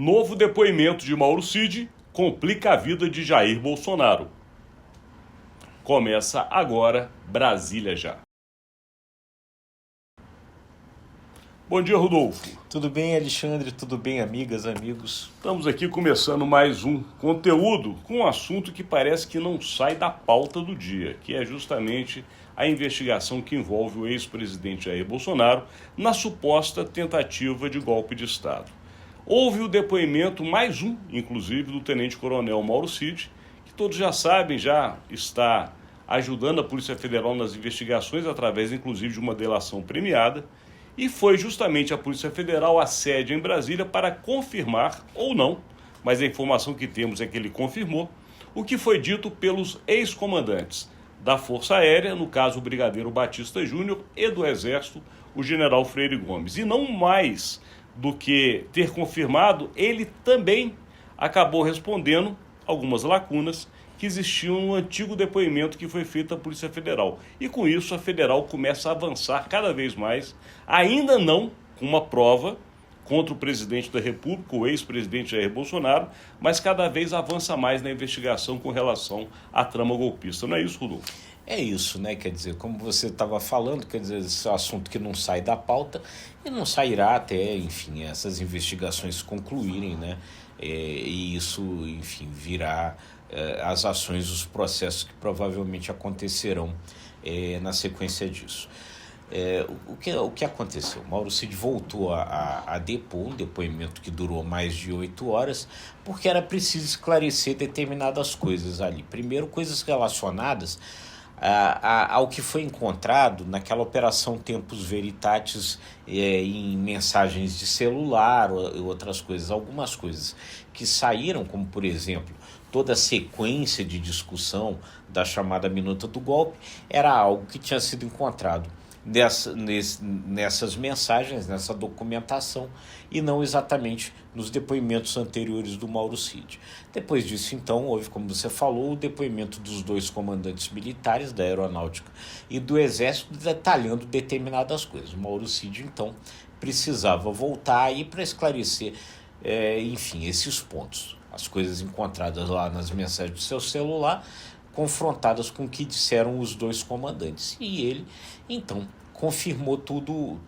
Novo depoimento de Mauro Cid complica a vida de Jair Bolsonaro. Começa agora, Brasília Já. Bom dia, Rodolfo. Tudo bem, Alexandre? Tudo bem, amigas, amigos? Estamos aqui começando mais um conteúdo com um assunto que parece que não sai da pauta do dia, que é justamente a investigação que envolve o ex-presidente Jair Bolsonaro na suposta tentativa de golpe de Estado. Houve o depoimento, mais um, inclusive, do tenente-coronel Mauro Cid, que todos já sabem, já está ajudando a Polícia Federal nas investigações, através, inclusive, de uma delação premiada, e foi justamente a Polícia Federal a sede em Brasília para confirmar, ou não, mas a informação que temos é que ele confirmou, o que foi dito pelos ex-comandantes da Força Aérea, no caso o Brigadeiro Batista Júnior, e do Exército, o General Freire Gomes. E não mais do que ter confirmado, ele também acabou respondendo algumas lacunas que existiam no antigo depoimento que foi feito à Polícia Federal. E com isso a Federal começa a avançar cada vez mais, ainda não com uma prova contra o presidente da República, o ex-presidente Jair Bolsonaro, mas cada vez avança mais na investigação com relação à trama golpista. Não é isso, Rodolfo? É isso, né? Quer dizer, como você estava falando, quer dizer, esse é um assunto que não sai da pauta e não sairá até, enfim, essas investigações concluírem, né? E isso, enfim, virá as ações, os processos que provavelmente acontecerão na sequência disso. O que aconteceu? Mauro Cid voltou a depor, um depoimento que durou mais de 8 horas, porque era preciso esclarecer determinadas coisas ali. Primeiro, coisas relacionadas ao que foi encontrado naquela operação Tempus Veritatis em mensagens de celular e outras coisas. Algumas coisas que saíram, como por exemplo, toda a sequência de discussão da chamada minuta do golpe, era algo que tinha sido encontrado nessas mensagens, nessa documentação, e não exatamente nos depoimentos anteriores do Mauro Cid. Depois disso, então, houve, como você falou, o depoimento dos dois comandantes militares da Aeronáutica e do Exército, detalhando determinadas coisas. O Mauro Cid, então, precisava voltar aí para esclarecer, enfim, esses pontos. As coisas encontradas lá nas mensagens do seu celular, confrontadas com o que disseram os dois comandantes. E ele, então, confirmou tudo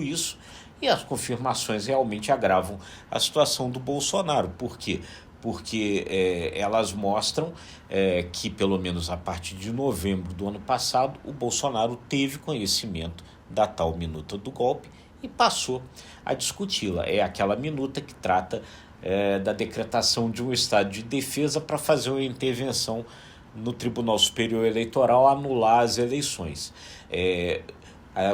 isso, e as confirmações realmente agravam a situação do Bolsonaro. Por quê? Porque elas mostram que, pelo menos a partir de novembro do ano passado, o Bolsonaro teve conhecimento da tal minuta do golpe e passou a discuti-la. É aquela minuta que trata da decretação de um estado de defesa para fazer uma intervenção no Tribunal Superior Eleitoral, anular as eleições.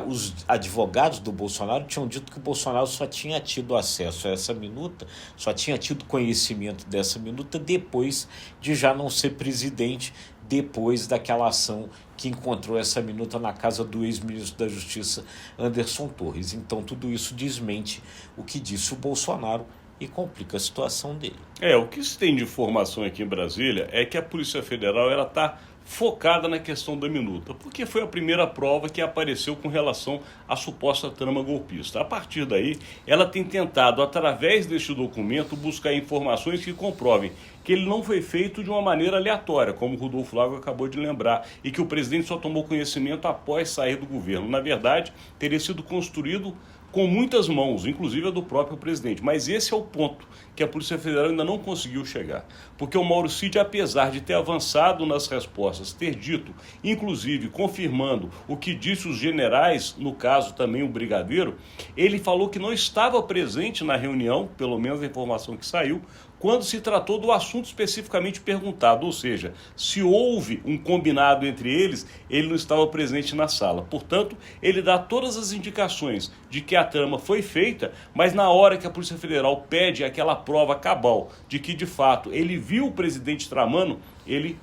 Os advogados do Bolsonaro tinham dito que o Bolsonaro só tinha tido acesso a essa minuta, só tinha tido conhecimento dessa minuta depois de já não ser presidente, depois daquela ação que encontrou essa minuta na casa do ex-ministro da Justiça, Anderson Torres. Então tudo isso desmente o que disse o Bolsonaro e complica a situação dele. O que se tem de informação aqui em Brasília é que a Polícia Federal está focada na questão da minuta, porque foi a primeira prova que apareceu com relação à suposta trama golpista. A partir daí, ela tem tentado, através deste documento, buscar informações que comprovem que ele não foi feito de uma maneira aleatória, como o Rodolfo Lago acabou de lembrar, e que o presidente só tomou conhecimento após sair do governo. Na verdade, teria sido construído com muitas mãos, inclusive a do próprio presidente. Mas esse é o ponto que a Polícia Federal ainda não conseguiu chegar. Porque o Mauro Cid, apesar de ter avançado nas respostas, ter dito, inclusive confirmando o que disse os generais, no caso também o brigadeiro, ele falou que não estava presente na reunião, pelo menos a informação que saiu, quando se tratou do assunto especificamente perguntado, ou seja, se houve um combinado entre eles, ele não estava presente na sala. Portanto, ele dá todas as indicações de que a trama foi feita, mas na hora que a Polícia Federal pede aquela prova cabal de que, de fato, ele viu o presidente tramando, ele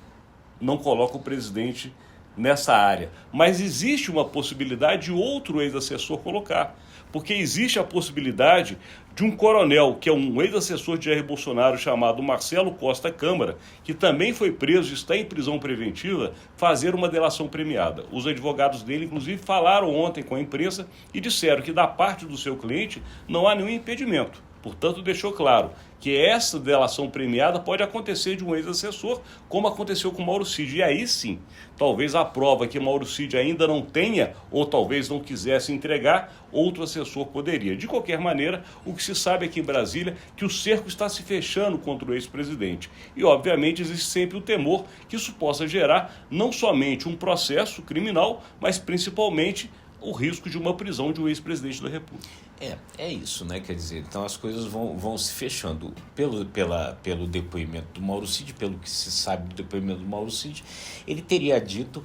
não coloca o presidente nessa área. Mas existe uma possibilidade de outro ex-assessor colocar, porque existe a possibilidade de um coronel, que é um ex-assessor de Jair Bolsonaro, chamado Marcelo Costa Câmara, que também foi preso e está em prisão preventiva, fazer uma delação premiada. Os advogados dele, inclusive, falaram ontem com a imprensa e disseram que da parte do seu cliente não há nenhum impedimento, Portanto, deixou claro que essa delação premiada pode acontecer de um ex-assessor, como aconteceu com Mauro Cid. E aí sim, talvez a prova que Mauro Cid ainda não tenha, ou talvez não quisesse entregar, outro assessor poderia. De qualquer maneira, o que se sabe aqui em Brasília é que o cerco está se fechando contra o ex-presidente. E, obviamente, existe sempre o temor que isso possa gerar não somente um processo criminal, mas principalmente o risco de uma prisão de um ex-presidente da República. É isso, né? Quer dizer, então as coisas vão se fechando. Pelo depoimento do Mauro Cid, pelo que se sabe do depoimento do Mauro Cid, ele teria dito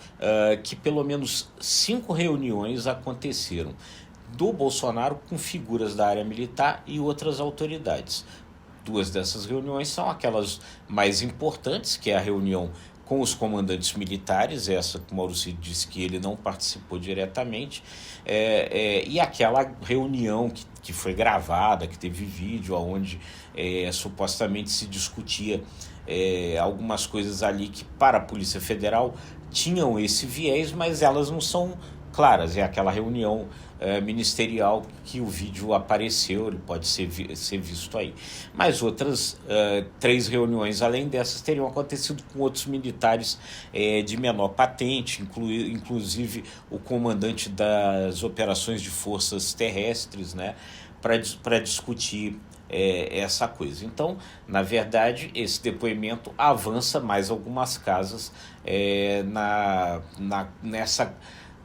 que pelo menos 5 reuniões aconteceram do Bolsonaro com figuras da área militar e outras autoridades. 2 dessas reuniões são aquelas mais importantes, que é a reunião com os comandantes militares, essa que o Mauro Cid disse que ele não participou diretamente, e aquela reunião que foi gravada, que teve vídeo, onde supostamente se discutia algumas coisas ali que para a Polícia Federal tinham esse viés, mas elas não são claras. É aquela reunião ministerial que o vídeo apareceu, ele pode ser visto aí. Mas outras 3 reuniões além dessas teriam acontecido com outros militares de menor patente, inclusive o comandante das operações de forças terrestres, né, para discutir essa coisa. Então, na verdade, esse depoimento avança mais algumas casas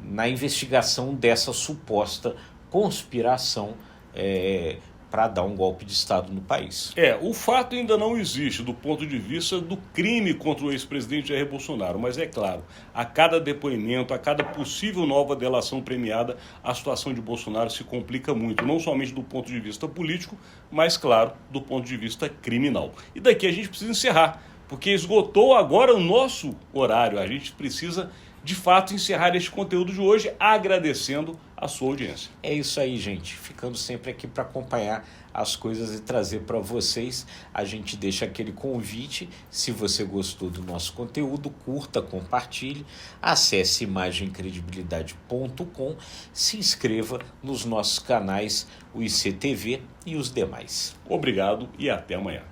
na investigação dessa suposta conspiração para dar um golpe de Estado no país. O fato ainda não existe do ponto de vista do crime contra o ex-presidente Jair Bolsonaro, mas é claro, a cada depoimento, a cada possível nova delação premiada, a situação de Bolsonaro se complica muito, não somente do ponto de vista político, mas, claro, do ponto de vista criminal. E daqui a gente precisa encerrar, porque esgotou agora o nosso horário, a gente precisa de fato encerrar este conteúdo de hoje agradecendo a sua audiência. É isso aí, gente. Ficando sempre aqui para acompanhar as coisas e trazer para vocês. A gente deixa aquele convite. Se você gostou do nosso conteúdo, curta, compartilhe, acesse imagemcredibilidade.com, se inscreva nos nossos canais, o ICTV e os demais. Obrigado e até amanhã.